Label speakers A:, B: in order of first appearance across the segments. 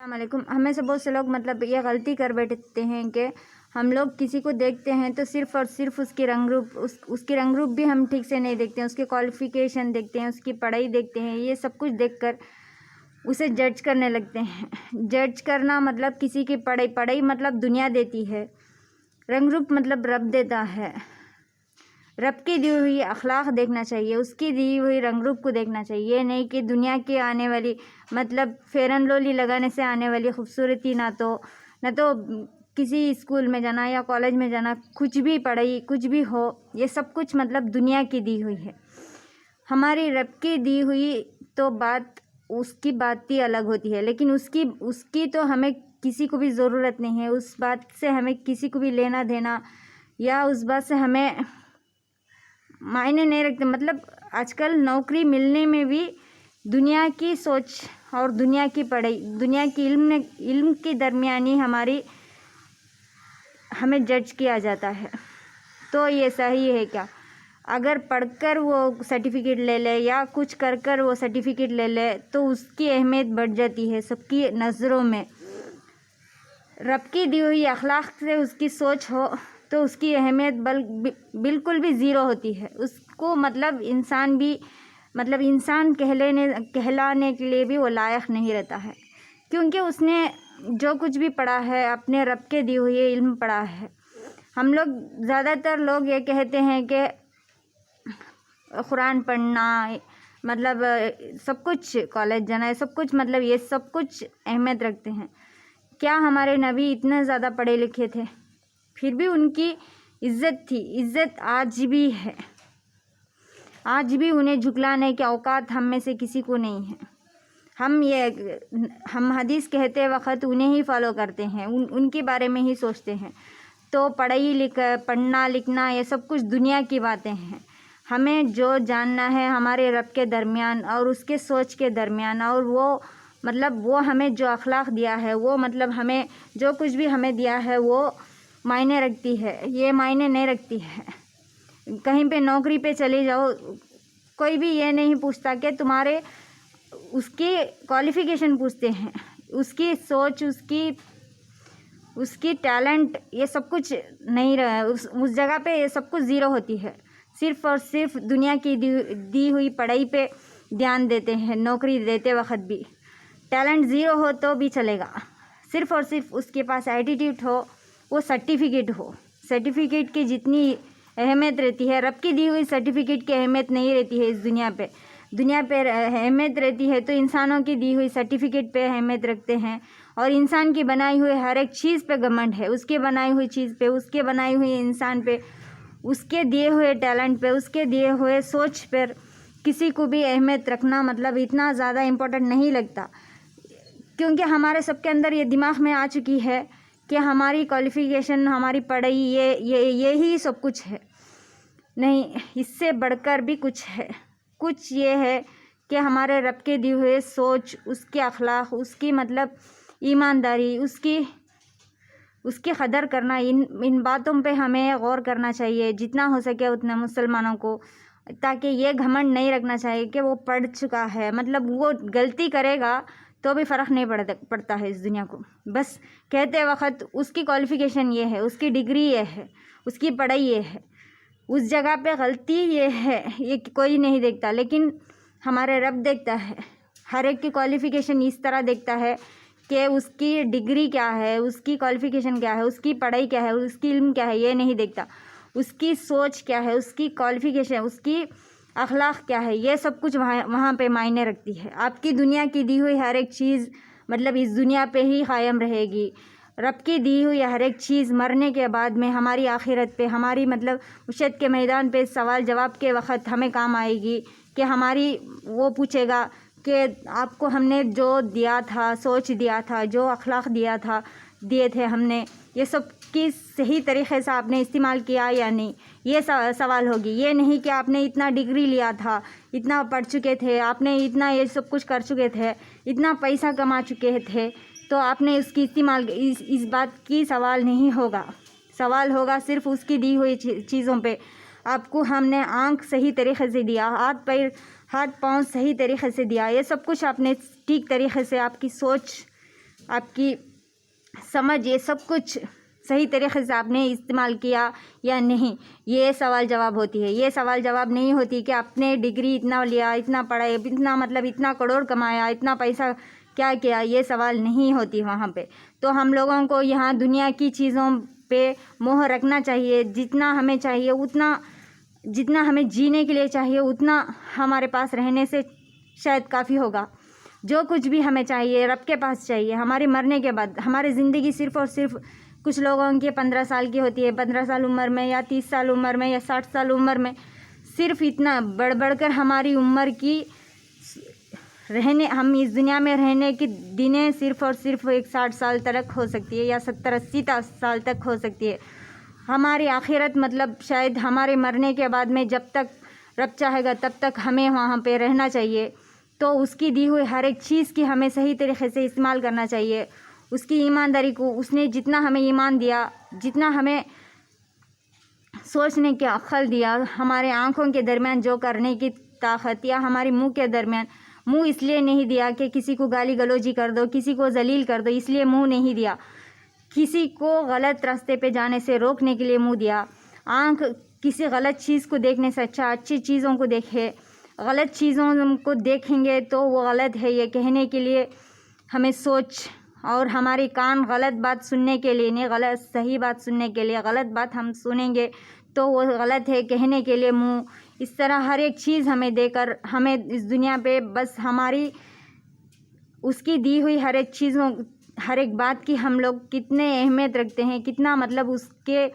A: السلام علیکم۔ ہمیں سے بہت سے لوگ یہ غلطی کر بیٹھتے ہیں کہ ہم لوگ کسی کو دیکھتے ہیں تو صرف اور صرف اس کی رنگ روپ بھی ہم ٹھیک سے نہیں دیکھتے ہیں، اس کی کوالیفیکیشن دیکھتے ہیں، اس کی پڑھائی دیکھتے ہیں، یہ سب کچھ دیکھ کر اسے جج کرنے لگتے ہیں۔ جج کرنا کسی کی پڑھائی دنیا دیتی ہے، رنگ روپ رب دیتا ہے۔ رب کی دی ہوئی اخلاق دیکھنا چاہیے، اس کی دی ہوئی رنگ روپ کو دیکھنا چاہیے، یہ نہیں کہ دنیا کی آنے والی فیئر اینڈ لولی لگانے سے آنے والی خوبصورتی، نہ تو کسی اسکول میں جانا یا کالج میں جانا، کچھ بھی پڑھائی کچھ بھی ہو، یہ سب کچھ دنیا کی دی ہوئی ہے۔ ہماری رب کی دی ہوئی تو بات، اس کی بات ہی الگ ہوتی ہے، لیکن اس کی تو ہمیں کسی کو بھی ضرورت نہیں ہے، اس بات سے ہمیں کسی کو بھی لینا دینا یا اس بات سے ہمیں معنی نہیں رکھتے۔ آج کل نوکری ملنے میں بھی دنیا کی سوچ اور دنیا کی پڑھائی، دنیا کی علم کے درمیانی ہمیں جج کیا جاتا ہے۔ تو یہ صحیح ہے کیا؟ اگر پڑھ کر وہ سرٹیفکیٹ لے لے یا کچھ کر وہ سرٹیفکیٹ لے لے تو اس کی اہمیت بڑھ جاتی ہے سب کی نظروں میں۔ رب کی دی ہوئی اخلاق سے اس کی سوچ ہو تو اس کی اہمیت بالکل بھی زیرو ہوتی ہے۔ اس کو انسان بھی انسان کہلانے کے لیے بھی وہ لائق نہیں رہتا ہے، کیونکہ اس نے جو کچھ بھی پڑھا ہے اپنے رب کے دی ہوئے علم پڑھا ہے۔ ہم لوگ زیادہ تر لوگ یہ کہتے ہیں کہ قرآن پڑھنا سب کچھ، کالج جانا، سب کچھ یہ سب کچھ اہمیت رکھتے ہیں۔ کیا ہمارے نبی اتنے زیادہ پڑھے لکھے تھے؟ پھر بھی ان کی عزت تھی، عزت آج بھی ہے، آج بھی انہیں جھکلانے کے اوقات ہم میں سے کسی کو نہیں ہے۔ ہم حدیث کہتے وقت انہیں ہی فالو کرتے ہیں، ان کے بارے میں ہی سوچتے ہیں۔ تو پڑھنا لکھنا یہ سب کچھ دنیا کی باتیں ہیں۔ ہمیں جو جاننا ہے ہمارے رب کے درمیان اور اس کے سوچ کے درمیان، اور وہ ہمیں جو اخلاق دیا ہے، وہ ہمیں جو کچھ بھی ہمیں دیا ہے وہ معنی رکھتی ہے، یہ معنی نہیں رکھتی ہے۔ کہیں پہ نوکری پہ چلے جاؤ، کوئی بھی یہ نہیں پوچھتا کہ تمہارے، اس کی کوالیفیکیشن پوچھتے ہیں، اس کی سوچ، اس کی ٹیلنٹ، یہ سب کچھ نہیں رہا، اس جگہ پہ یہ سب کچھ زیرو ہوتی ہے۔ صرف اور صرف دنیا کی دی ہوئی پڑھائی پہ دھیان دیتے ہیں، نوکری دیتے وقت بھی۔ ٹیلنٹ زیرو ہو تو بھی چلے گا، صرف اور صرف اس کے پاس ایٹیٹیوڈ ہو، وہ سرٹیفکیٹ ہو۔ سرٹیفکیٹ کی جتنی اہمیت رہتی ہے، رب کی دی ہوئی سرٹیفکیٹ کی اہمیت نہیں رہتی ہے۔ اس دنیا پہ اہمیت رہتی ہے تو انسانوں کی دی ہوئی سرٹیفکیٹ پہ اہمیت رکھتے ہیں، اور انسان کی بنائی ہوئی ہر ایک چیز پہ گھمنڈ ہے، اس کے بنائی ہوئی چیز پہ، اس کے بنائی ہوئی انسان پہ، اس کے دیے ہوئے ٹیلنٹ پہ، اس کے دیے ہوئے سوچ پر کسی کو بھی اہمیت رکھنا اتنا زیادہ امپورٹنٹ نہیں لگتا، کیونکہ ہمارے سب کے اندر یہ دماغ میں آ چکی ہے کہ ہماری کوالیفیکیشن، ہماری پڑھائی یہی سب کچھ ہے۔ نہیں، اس سے بڑھ کر بھی کچھ ہے۔ کچھ یہ ہے کہ ہمارے رب کے دیے ہوئے سوچ، اس کے اخلاق، اس کی ایمانداری، اس کی قدر کرنا، ان باتوں پہ ہمیں غور کرنا چاہیے جتنا ہو سکے اتنا مسلمانوں کو، تاکہ یہ گھمنڈ نہیں رکھنا چاہیے کہ وہ پڑھ چکا ہے، وہ غلطی کرے گا تو بھی فرق نہیں پڑتا ہے اس دنیا کو۔ بس کہتے وقت اس کی کوالیفیکیشن یہ ہے، اس کی ڈگری یہ ہے، اس کی پڑھائی یہ ہے، اس جگہ پہ غلطی یہ ہے، یہ کوئی نہیں دیکھتا، لیکن ہمارے رب دیکھتا ہے۔ ہر ایک کی کوالیفیکیشن اس طرح دیکھتا ہے کہ اس کی ڈگری کیا ہے، اس کی کوالیفیکیشن کیا ہے، اس کی پڑھائی کیا ہے، اس کی علم کیا ہے، یہ نہیں دیکھتا۔ اس کی سوچ کیا ہے، اس کی کوالیفیکیشن، اس کی اخلاق کیا ہے، یہ سب کچھ وہاں پہ معنی رکھتی ہے۔ آپ کی دنیا کی دی ہوئی ہر ایک چیز اس دنیا پہ ہی قائم رہے گی۔ رب کی دی ہوئی ہر ایک چیز مرنے کے بعد میں ہماری آخرت پہ، ہماری معاشرت کے میدان پہ سوال جواب کے وقت ہمیں کام آئے گی، کہ وہ پوچھے گا کہ آپ کو ہم نے جو دیا تھا، سوچ دیا تھا، جو اخلاق دیے تھے ہم نے، یہ سب کی صحیح طریقے سے آپ نے استعمال کیا یا نہیں، یہ سوال ہوگی۔ یہ نہیں کہ آپ نے اتنا ڈگری لیا تھا، اتنا پڑھ چکے تھے، آپ نے اتنا یہ سب کچھ کر چکے تھے، اتنا پیسہ کما چکے تھے تو آپ نے اس کی استعمال، اس بات کی سوال نہیں ہوگا۔ سوال ہوگا صرف اس کی دی ہوئی چیزوں پہ۔ آپ کو ہم نے آنکھ صحیح طریقے سے دیا، ہاتھ پاؤں صحیح طریقے سے دیا، یہ سب کچھ آپ نے ٹھیک طریقے سے، آپ کی سوچ آپ کی سمجھ، یہ سب کچھ صحیح طریقے سے آپ نے استعمال کیا یا نہیں، یہ سوال جواب ہوتی ہے. یہ سوال جواب نہیں ہوتی کہ آپ نے ڈگری اتنا لیا، اتنا پڑھائی، اتنا مطلب اتنا کروڑ کمایا، اتنا پیسہ کیا کیا، یہ سوال نہیں ہوتی وہاں پہ. تو ہم لوگوں کو یہاں دنیا کی چیزوں پہ موہ رکھنا چاہیے. جتنا ہمیں چاہیے اتنا، جتنا ہمیں جینے کے لیے چاہیے اتنا ہمارے پاس رہنے سے شاید کافی ہوگا. جو کچھ بھی ہمیں چاہیے رب کے پاس چاہیے. ہمارے مرنے کے بعد ہماری زندگی صرف اور صرف کچھ لوگوں کی 15 سال کی ہوتی ہے، 15 سال عمر میں یا 30 سال عمر میں یا 60 سال عمر میں. صرف اتنا بڑھ کر ہماری عمر کی ہم اس دنیا میں رہنے کی دنیں صرف اور صرف 60 سال تک ہو سکتی ہے یا 70-80 سال تک ہو سکتی ہے. ہماری آخرت مطلب شاید ہمارے مرنے کے بعد میں جب تک رب چاہے گا تب تک ہمیں وہاں پہ رہنا چاہیے. تو اس کی دی ہوئی ہر ایک چیز کی ہمیں صحیح طریقے سے استعمال کرنا چاہیے. اس کی ایمانداری کو، اس نے جتنا ہمیں ایمان دیا، جتنا ہمیں سوچنے کے عقل دیا، ہمارے آنکھوں کے درمیان جو کرنے کی طاقت یا ہمارے منہ کے درمیان، منہ اس لیے نہیں دیا کہ کسی کو گالی گلوجی کر دو، کسی کو ذلیل کر دو، اس لیے منہ نہیں دیا. کسی کو غلط راستے پہ جانے سے روکنے کے لیے منہ دیا. آنکھ کسی غلط چیز کو دیکھنے سے اچھا اچھی چیزوں کو دیکھے. غلط چیزوں کو دیکھیں گے تو وہ غلط ہے یہ کہنے کے لیے ہمیں سوچ، اور ہماری کان غلط بات سننے کے لیے نہیں، غلط صحیح بات سننے کے لیے. غلط بات ہم سنیں گے تو وہ غلط ہے کہنے کے لیے منہ. اس طرح ہر ایک چیز ہمیں دے کر ہمیں اس دنیا پہ بس ہماری اس کی دی ہوئی ہر ایک چیزوں، ہر ایک بات کی ہم لوگ کتنے اہمیت رکھتے ہیں، کتنا مطلب اس کے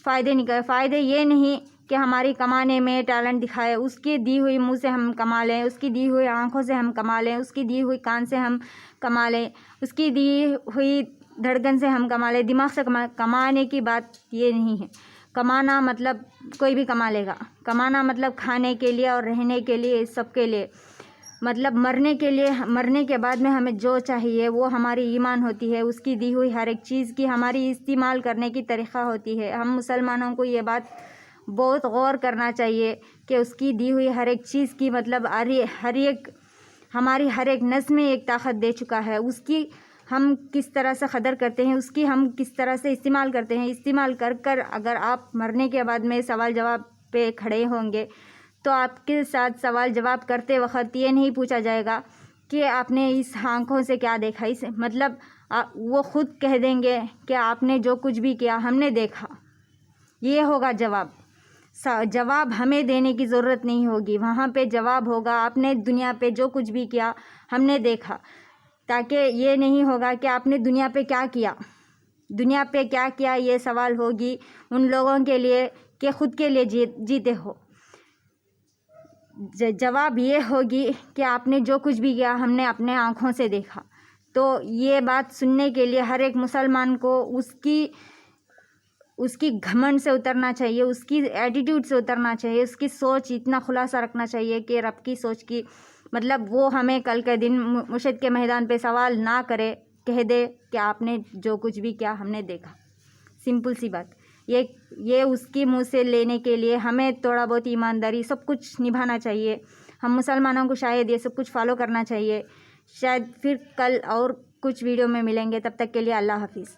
A: فائدے یہ نہیں کہ ہماری کمانے میں ٹیلنٹ دکھائے. اس کی دی ہوئی منہ سے ہم کما لیں، اس کی دی ہوئی آنکھوں سے ہم کما لیں، اس کی دی ہوئی کان سے ہم کما لیں، اس کی دی ہوئی دھڑکن سے ہم کما لیں. دماغ سے کمانے کی بات یہ نہیں ہے. کمانا مطلب کوئی بھی کما لے گا. کمانا مطلب کھانے کے لیے اور رہنے کے لیے، سب کے لیے. مطلب مرنے کے لیے، مرنے کے بعد میں ہمیں جو چاہیے وہ ہماری ایمان ہوتی ہے. اس کی دی ہوئی ہر ایک چیز کی ہماری استعمال کرنے کی طریقہ ہوتی ہے. ہم مسلمانوں کو یہ بات بہت غور کرنا چاہیے کہ اس کی دی ہوئی ہر ایک چیز کی مطلب ہر ایک ہماری ہر ایک نس میں ایک طاقت دے چکا ہے. اس کی ہم کس طرح سے قدر کرتے ہیں، اس کی ہم کس طرح سے استعمال کرتے ہیں. استعمال کر اگر آپ مرنے کے بعد میں سوال جواب پہ کھڑے ہوں گے تو آپ کے ساتھ سوال جواب کرتے وقت یہ نہیں پوچھا جائے گا کہ آپ نے اس آنکھوں سے کیا دیکھا. اس مطلب وہ خود کہہ دیں گے کہ آپ نے جو کچھ بھی کیا ہم نے دیکھا. یہ ہوگا جواب. جواب ہمیں دینے کی ضرورت نہیں ہوگی. وہاں پہ جواب ہوگا آپ نے دنیا پہ جو کچھ بھی کیا ہم نے دیکھا. تاکہ یہ نہیں ہوگا کہ آپ نے دنیا پہ کیا کیا، دنیا پہ کیا کیا، یہ سوال ہوگی ان لوگوں کے لیے کہ خود کے لیے جیتے ہو. جواب یہ ہوگی کہ آپ نے جو کچھ بھی کیا ہم نے اپنے آنکھوں سے دیکھا. تو یہ بات سننے کے لیے ہر ایک مسلمان کو اس کی گھمنڈ سے اترنا چاہیے، اس کی ایٹیٹیوڈ سے اترنا چاہیے، اس کی سوچ اتنا خلاصہ رکھنا چاہیے کہ رب کی سوچ کی مطلب وہ ہمیں کل کے دن مشہد کے میدان پہ سوال نہ کرے، کہہ دے کہ آپ نے جو کچھ بھی کیا ہم نے دیکھا. سمپل سی بات. یہ اس کی منہ سے لینے کے لیے ہمیں تھوڑا بہت ایمانداری سب کچھ نبھانا چاہیے. ہم مسلمانوں کو شاید یہ سب کچھ فالو کرنا چاہیے. شاید پھر کل اور کچھ ویڈیو میں ملیں گے. تب تک کے لیے اللہ حافظ.